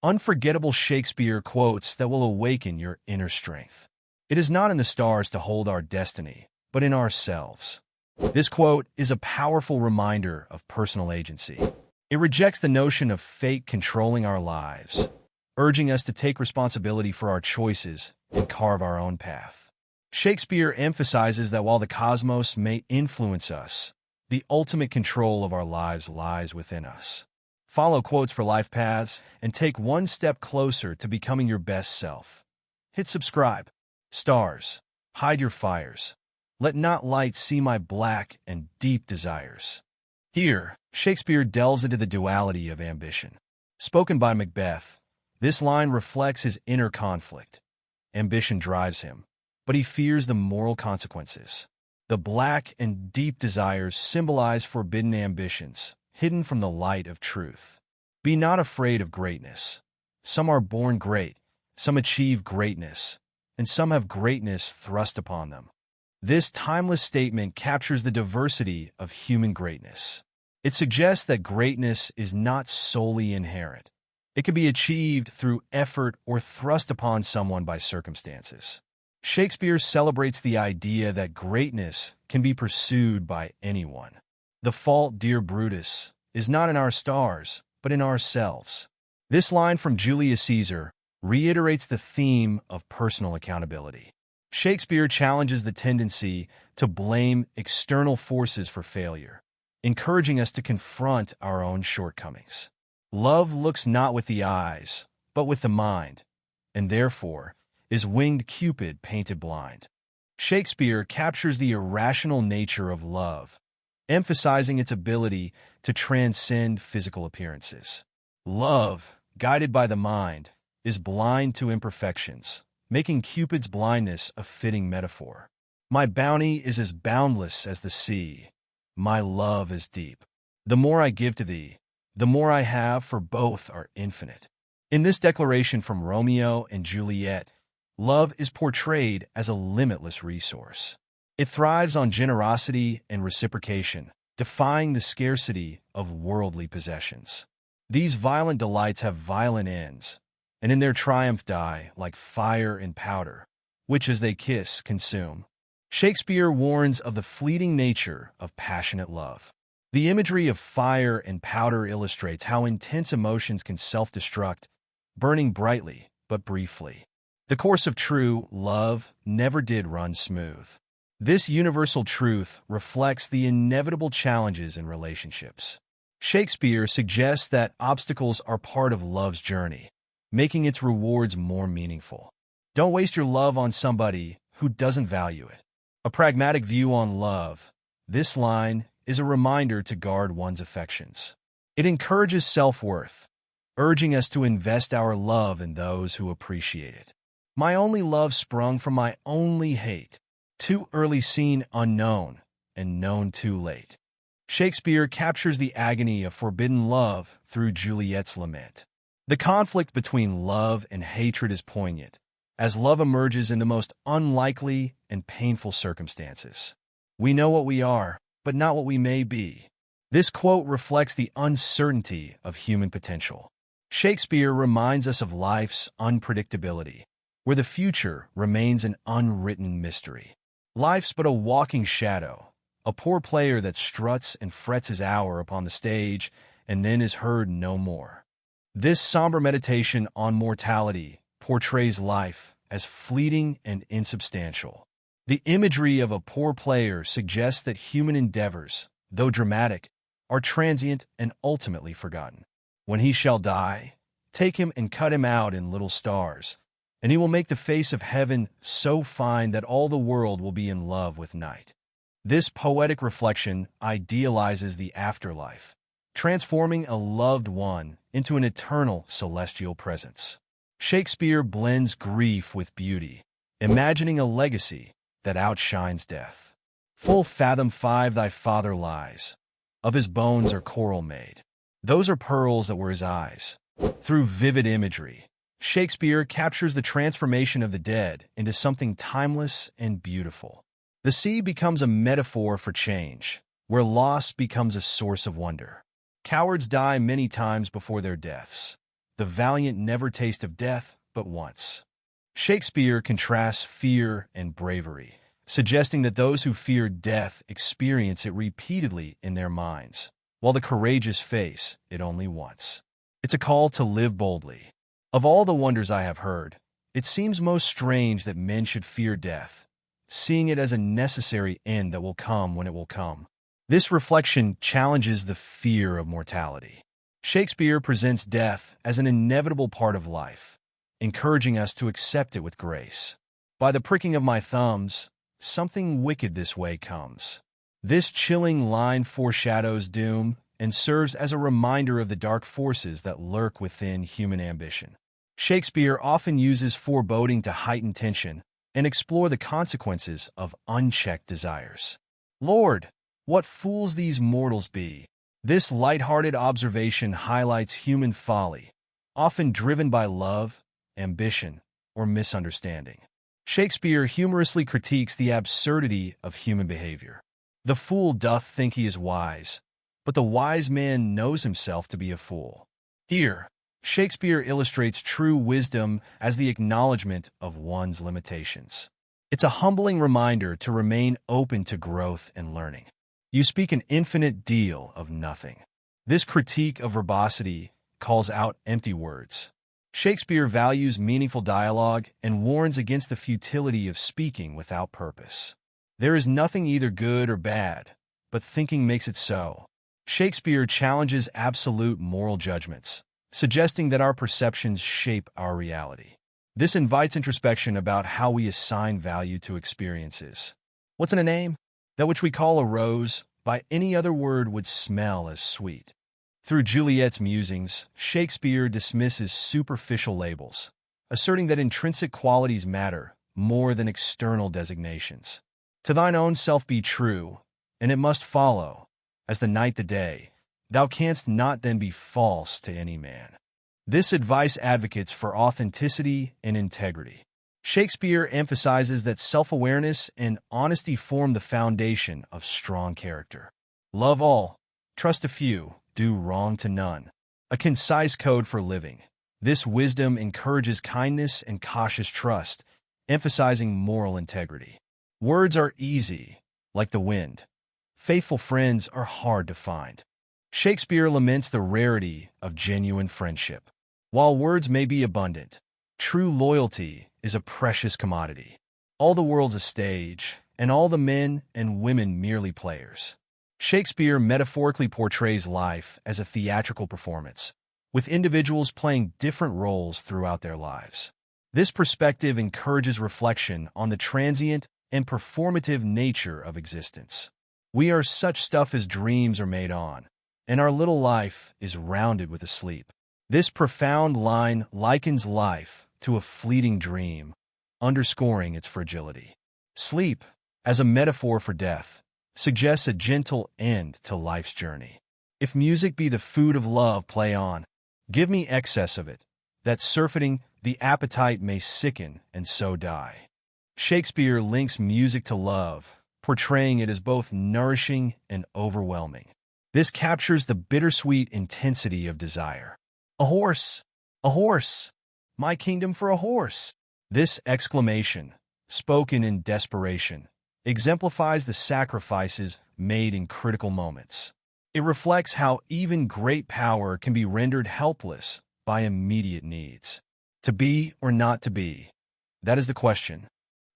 Unforgettable Shakespeare quotes that will awaken your inner strength. It is not in the stars to hold our destiny, but in ourselves. This quote is a powerful reminder of personal agency. It rejects the notion of fate controlling our lives, urging us to take responsibility for our choices and carve our own path. Shakespeare emphasizes that while the cosmos may influence us, the ultimate control of our lives lies within us. Follow quotes for life paths and take one step closer to becoming your best self. Hit subscribe. Stars, hide your fires. Let not light see my black and deep desires. Here, Shakespeare delves into the duality of ambition. Spoken by Macbeth, this line reflects his inner conflict. Ambition drives him, but he fears the moral consequences. The black and deep desires symbolize forbidden ambitions, hidden from the light of truth. Be not afraid of greatness. Some are born great, some achieve greatness, and some have greatness thrust upon them. This timeless statement captures the diversity of human greatness. It suggests that greatness is not solely inherent. It can be achieved through effort or thrust upon someone by circumstances. Shakespeare celebrates the idea that greatness can be pursued by anyone. The fault, dear Brutus, is not in our stars, but in ourselves. This line from Julius Caesar reiterates the theme of personal accountability. Shakespeare challenges the tendency to blame external forces for failure, encouraging us to confront our own shortcomings. Love looks not with the eyes, but with the mind, and therefore is winged Cupid painted blind. Shakespeare captures the irrational nature of love, emphasizing its ability to transcend physical appearances. Love, guided by the mind, is blind to imperfections, making Cupid's blindness a fitting metaphor. My bounty is as boundless as the sea. My love is deep. The more I give to thee, the more I have, for both are infinite. In this declaration from Romeo and Juliet, love is portrayed as a limitless resource. It thrives on generosity and reciprocation, defying the scarcity of worldly possessions. These violent delights have violent ends, and in their triumph die like fire and powder, which as they kiss consume. Shakespeare warns of the fleeting nature of passionate love. The imagery of fire and powder illustrates how intense emotions can self-destruct, burning brightly but briefly. The course of true love never did run smooth. This universal truth reflects the inevitable challenges in relationships. Shakespeare suggests that obstacles are part of love's journey, making its rewards more meaningful. Don't waste your love on somebody who doesn't value it. A pragmatic view on love, this line is a reminder to guard one's affections. It encourages self-worth, urging us to invest our love in those who appreciate it. My only love sprung from my only hate, too early seen unknown, and known too late. Shakespeare captures the agony of forbidden love through Juliet's lament. The conflict between love and hatred is poignant, as love emerges in the most unlikely and painful circumstances. We know what we are, but not what we may be. This quote reflects the uncertainty of human potential. Shakespeare reminds us of life's unpredictability, where the future remains an unwritten mystery. Life's but a walking shadow, a poor player that struts and frets his hour upon the stage and then is heard no more. This somber meditation on mortality portrays life as fleeting and insubstantial. The imagery of a poor player suggests that human endeavors, though dramatic, are transient and ultimately forgotten. When he shall die, take him and cut him out in little stars, and he will make the face of heaven so fine that all the world will be in love with night. This poetic reflection idealizes the afterlife, transforming a loved one into an eternal celestial presence. Shakespeare blends grief with beauty, imagining a legacy that outshines death. Full fathom 5 thy father lies, of his bones are coral made. Those are pearls that were his eyes. Through vivid imagery, Shakespeare captures the transformation of the dead into something timeless and beautiful. The sea becomes a metaphor for change, where loss becomes a source of wonder. Cowards die many times before their deaths, the valiant never taste of death but once. Shakespeare contrasts fear and bravery, suggesting that those who fear death experience it repeatedly in their minds, while the courageous face it only once. It's a call to live boldly. Of all the wonders I have heard, it seems most strange that men should fear death, seeing it as a necessary end that will come when it will come. This reflection challenges the fear of mortality. Shakespeare presents death as an inevitable part of life, encouraging us to accept it with grace. By the pricking of my thumbs, something wicked this way comes. This chilling line foreshadows doom and serves as a reminder of the dark forces that lurk within human ambition. Shakespeare often uses foreboding to heighten tension and explore the consequences of unchecked desires. Lord, what fools these mortals be! This light-hearted observation highlights human folly, often driven by love, ambition, or misunderstanding. Shakespeare humorously critiques the absurdity of human behavior. The fool doth think he is wise, but the wise man knows himself to be a fool. Here, Shakespeare illustrates true wisdom as the acknowledgement of one's limitations. It's a humbling reminder to remain open to growth and learning. You speak an infinite deal of nothing. This critique of verbosity calls out empty words. Shakespeare values meaningful dialogue and warns against the futility of speaking without purpose. There is nothing either good or bad, but thinking makes it so. Shakespeare challenges absolute moral judgments, suggesting that our perceptions shape our reality. This invites introspection about how we assign value to experiences. What's in a name? That which we call a rose, by any other word would smell as sweet. Through Juliet's musings, Shakespeare dismisses superficial labels, asserting that intrinsic qualities matter more than external designations. To thine own self be true, and it must follow, as the night the day, thou canst not then be false to any man. This advice advocates for authenticity and integrity. Shakespeare emphasizes that self-awareness and honesty form the foundation of strong character. Love all, trust a few, do wrong to none. A concise code for living. This wisdom encourages kindness and cautious trust, emphasizing moral integrity. Words are easy, like the wind. Faithful friends are hard to find. Shakespeare laments the rarity of genuine friendship. While words may be abundant, true loyalty is a precious commodity. All the world's a stage, and all the men and women merely players. Shakespeare metaphorically portrays life as a theatrical performance, with individuals playing different roles throughout their lives. This perspective encourages reflection on the transient and performative nature of existence. We are such stuff as dreams are made on, and our little life is rounded with a sleep. This profound line likens life to a fleeting dream, underscoring its fragility. Sleep, as a metaphor for death, suggests a gentle end to life's journey. If music be the food of love, play on. Give me excess of it, that surfeiting the appetite may sicken and so die. Shakespeare links music to love, portraying it as both nourishing and overwhelming. This captures the bittersweet intensity of desire. A horse! A horse! My kingdom for a horse! This exclamation, spoken in desperation, exemplifies the sacrifices made in critical moments. It reflects how even great power can be rendered helpless by immediate needs. To be or not to be? That is the question.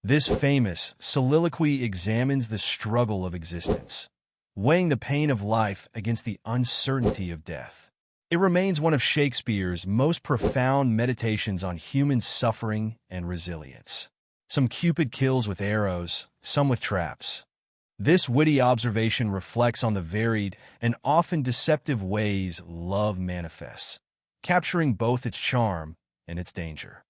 This famous soliloquy examines the struggle of existence, weighing the pain of life against the uncertainty of death. It remains one of Shakespeare's most profound meditations on human suffering and resilience. Some Cupid kills with arrows, some with traps. This witty observation reflects on the varied and often deceptive ways love manifests, capturing both its charm and its danger.